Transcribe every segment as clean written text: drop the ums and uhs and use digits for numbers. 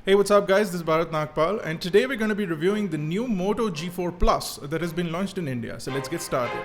Hey, what's up guys, this is Bharat Nagpal and today we're going to be reviewing the new Moto G4 Plus that has been launched in India. So let's get started.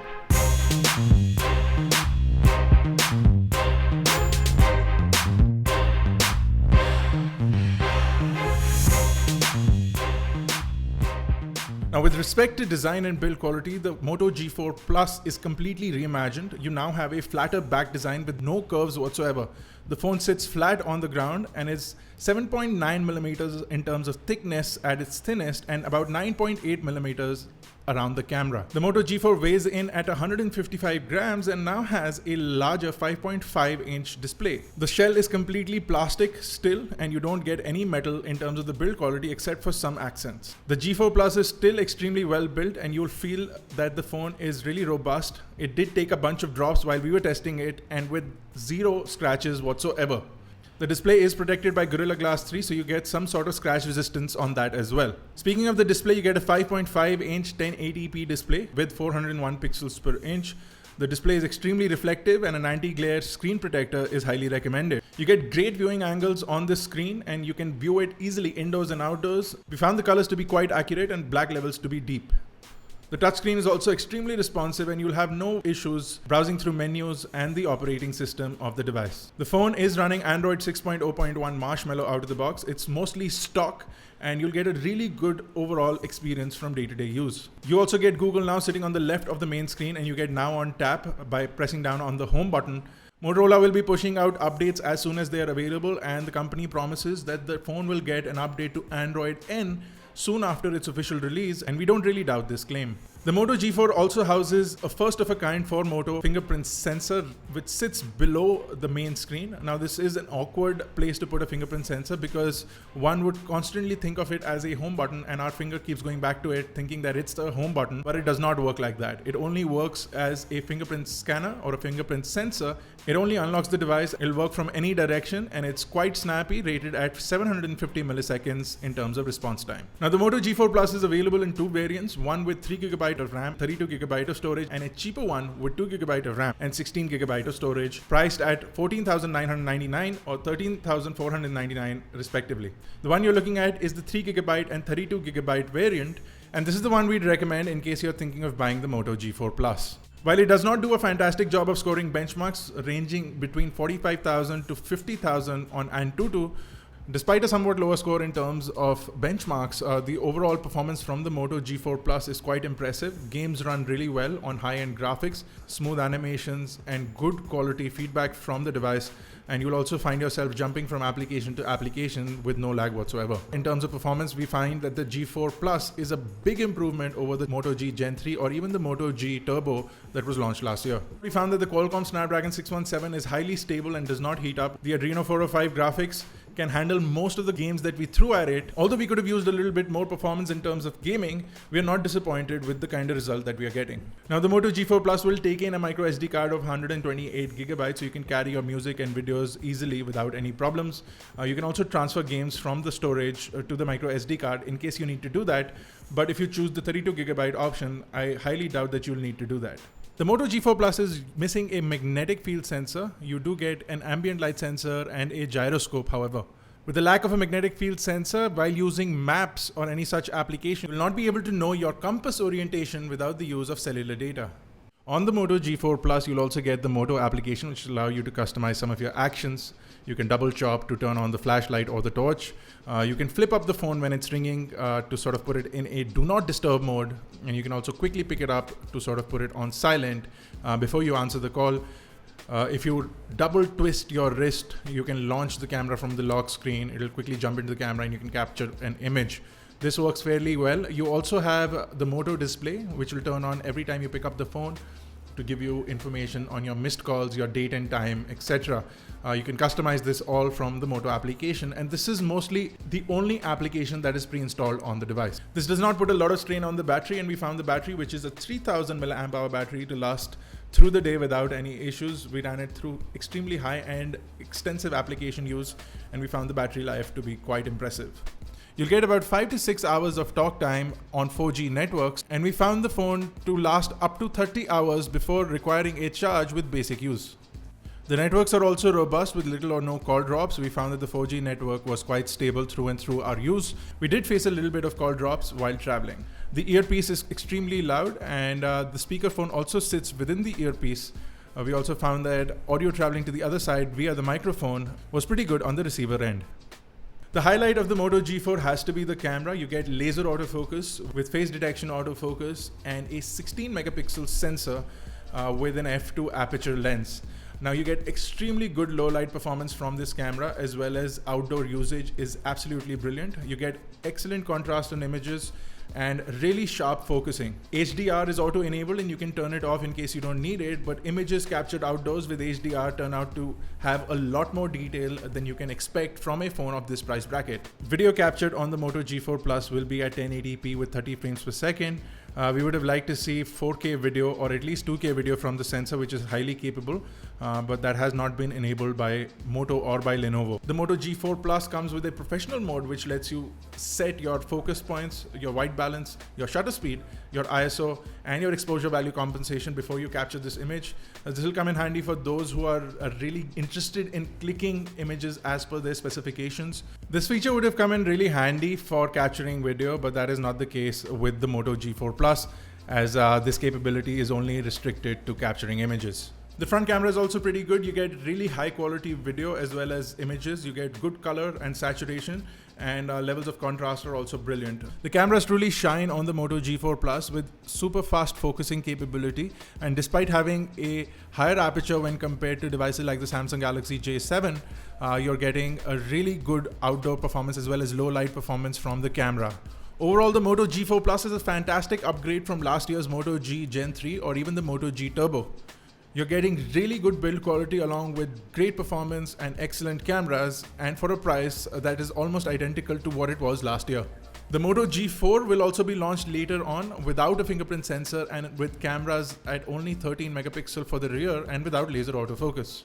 Now with respect to design and build quality, the Moto G4 Plus is completely reimagined. You now have a flatter back design with no curves whatsoever. The phone sits flat on the ground and is 7.9 millimeters in terms of thickness at its thinnest and about 9.8 millimeters around the camera. The Moto G4 weighs in at 155 grams and now has a larger 5.5-inch display. The shell is completely plastic still and you don't get any metal in terms of the build quality except for some accents. The G4 Plus is still extremely well built and you'll feel that the phone is really robust. It did take a bunch of drops while we were testing it and with zero scratches whatsoever. The display is protected by Gorilla Glass 3, so you get some sort of scratch resistance on that as well. Speaking of the display, you get a 5.5-inch 1080p display with 401 pixels per inch. The display is extremely reflective and an anti-glare screen protector is highly recommended. You get great viewing angles on this screen and you can view it easily indoors and outdoors. We found the colors to be quite accurate and black levels to be deep. The touchscreen is also extremely responsive and you'll have no issues browsing through menus and the operating system of the device. The phone is running Android 6.0.1 Marshmallow out of the box. It's mostly stock and you'll get a really good overall experience from day-to-day use. You also get Google Now sitting on the left of the main screen and you get Now on tap by pressing down on the home button. Motorola will be pushing out updates as soon as they are available and the company promises that the phone will get an update to Android N soon after its official release, and we don't really doubt this claim. The Moto G4 also houses a first-of-a-kind for Moto Fingerprint sensor which sits below the main screen. Now this is an awkward place to put a fingerprint sensor because one would constantly think of it as a home button and our finger keeps going back to it thinking that it's the home button, but it does not work like that. It only works as a fingerprint scanner or a fingerprint sensor. It only unlocks the device, it'll work from any direction and it's quite snappy, rated at 750 milliseconds in terms of response time. Now the Moto G4 Plus is available in two variants, one with 3GB of RAM, 32GB of storage and a cheaper one with 2GB of RAM and 16GB of storage, priced at $14,999 or $13,499 respectively. The one you're looking at is the 3GB and 32GB variant and this is the one we'd recommend in case you're thinking of buying the Moto G4 Plus. While it does not do a fantastic job of scoring benchmarks ranging between 45,000 to 50,000 on Antutu, despite a somewhat lower score in terms of benchmarks, the overall performance from the Moto G4 Plus is quite impressive. Games run really well on high-end graphics, smooth animations, and good quality feedback from the device. And you'll also find yourself jumping from application to application with no lag whatsoever. In terms of performance, we find that the G4 Plus is a big improvement over the Moto G Gen 3 or even the Moto G Turbo that was launched last year. We found that the Qualcomm Snapdragon 617 is highly stable and does not heat up. The Adreno 405 graphics can handle most of the games that we threw at it. Although we could have used a little bit more performance in terms of gaming, we are not disappointed with the kind of result that we are getting. Now the Moto G4 Plus will take in a micro SD card of 128GB so you can carry your music and videos easily without any problems. You can also transfer games from the storage to the micro SD card in case you need to do that. But if you choose the 32GB option, I highly doubt that you'll need to do that. The Moto G4 Plus is missing a magnetic field sensor. You do get an ambient light sensor and a gyroscope, however. With the lack of a magnetic field sensor, while using maps or any such application, you will not be able to know your compass orientation without the use of cellular data. On the Moto G4 Plus, you'll also get the Moto Application, which will allow you to customize some of your actions. You can double chop to turn on the flashlight or the torch. You can flip up the phone when it's ringing to sort of put it in a do not disturb mode. And you can also quickly pick it up to sort of put it on silent before you answer the call. If you double twist your wrist, you can launch the camera from the lock screen. It'll quickly jump into the camera and you can capture an image. This works fairly well. You also have the Moto Display, which will turn on every time you pick up the phone to give you information on your missed calls, your date and time, etc. You can customize this all from the Moto Application, and this is mostly the only application that is pre-installed on the device. This does not put a lot of strain on the battery, and we found the battery, which is a 3000 mAh battery, to last through the day without any issues. We ran it through extremely high-end, extensive application use, and we found the battery life to be quite impressive. You'll get about 5 to 6 hours of talk time on 4G networks, and we found the phone to last up to 30 hours before requiring a charge with basic use. The networks are also robust with little or no call drops. We found that the 4G network was quite stable through and through our use. We did face a little bit of call drops while traveling. The earpiece is extremely loud, and the speakerphone also sits within the earpiece. We also found that audio traveling to the other side via the microphone was pretty good on the receiver end. The highlight of the Moto G4 has to be the camera. You get laser autofocus with face detection autofocus and a 16 megapixel sensor with an f2 aperture lens. Now you get extremely good low light performance from this camera, as well as outdoor usage is absolutely brilliant. You get excellent contrast on images and really sharp focusing. HDR is auto enabled and you can turn it off in case you don't need it, but images captured outdoors with HDR turn out to have a lot more detail than you can expect from a phone of this price bracket. Video captured on the Moto G4 Plus will be at 1080p with 30 frames per second. We would have liked to see 4K video or at least 2K video from the sensor, which is highly capable, but that has not been enabled by Moto or by Lenovo. The Moto G4 Plus comes with a professional mode which lets you set your focus points, your white balance, your shutter speed, your ISO, and your exposure value compensation before you capture this image. This will come in handy for those who are really interested in clicking images as per their specifications. This feature would have come in really handy for capturing video, but that is not the case with the Moto G4 Plus, as this capability is only restricted to capturing images. The front camera is also pretty good. You get really high quality video as well as images. You get good color and saturation, and levels of contrast are also brilliant. The cameras truly shine on the Moto G4 Plus with super fast focusing capability, and despite having a higher aperture when compared to devices like the Samsung Galaxy J7, you're getting a really good outdoor performance as well as low light performance from the camera. Overall, the Moto G4 Plus is a fantastic upgrade from last year's Moto G Gen 3 or even the Moto G Turbo. You're getting really good build quality along with great performance and excellent cameras, and for a price that is almost identical to what it was last year. The Moto G4 will also be launched later on without a fingerprint sensor and with cameras at only 13 megapixel for the rear and without laser autofocus.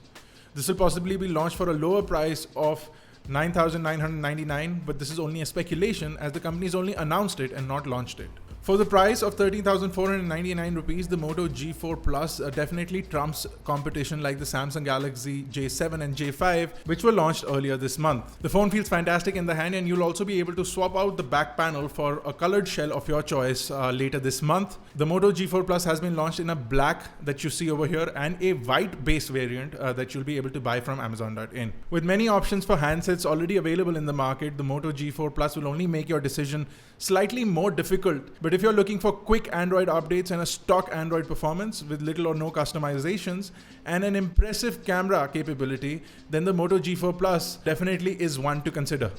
This will possibly be launched for a lower price of $9,999, but this is only a speculation as the company's only announced it and not launched it. For the price of 13,499 rupees, the Moto G4 Plus definitely trumps competition like the Samsung Galaxy J7 and J5, which were launched earlier this month. The phone feels fantastic in the hand, and you'll also be able to swap out the back panel for a colored shell of your choice later this month. The Moto G4 Plus has been launched in a black that you see over here and a white base variant that you'll be able to buy from Amazon.in. With many options for handsets already available in the market, the Moto G4 Plus will only make your decision slightly more difficult. But if you're looking for quick Android updates and a stock Android performance with little or no customizations and an impressive camera capability, then the Moto G4 Plus definitely is one to consider.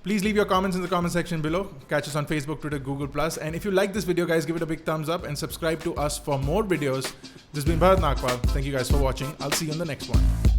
Please leave your comments in the comment section below. Catch us on Facebook, Twitter, Google+. And if you like this video, guys, give it a big thumbs up and subscribe to us for more videos. This has been Bharat. Thank you guys for watching. I'll see you in the next one.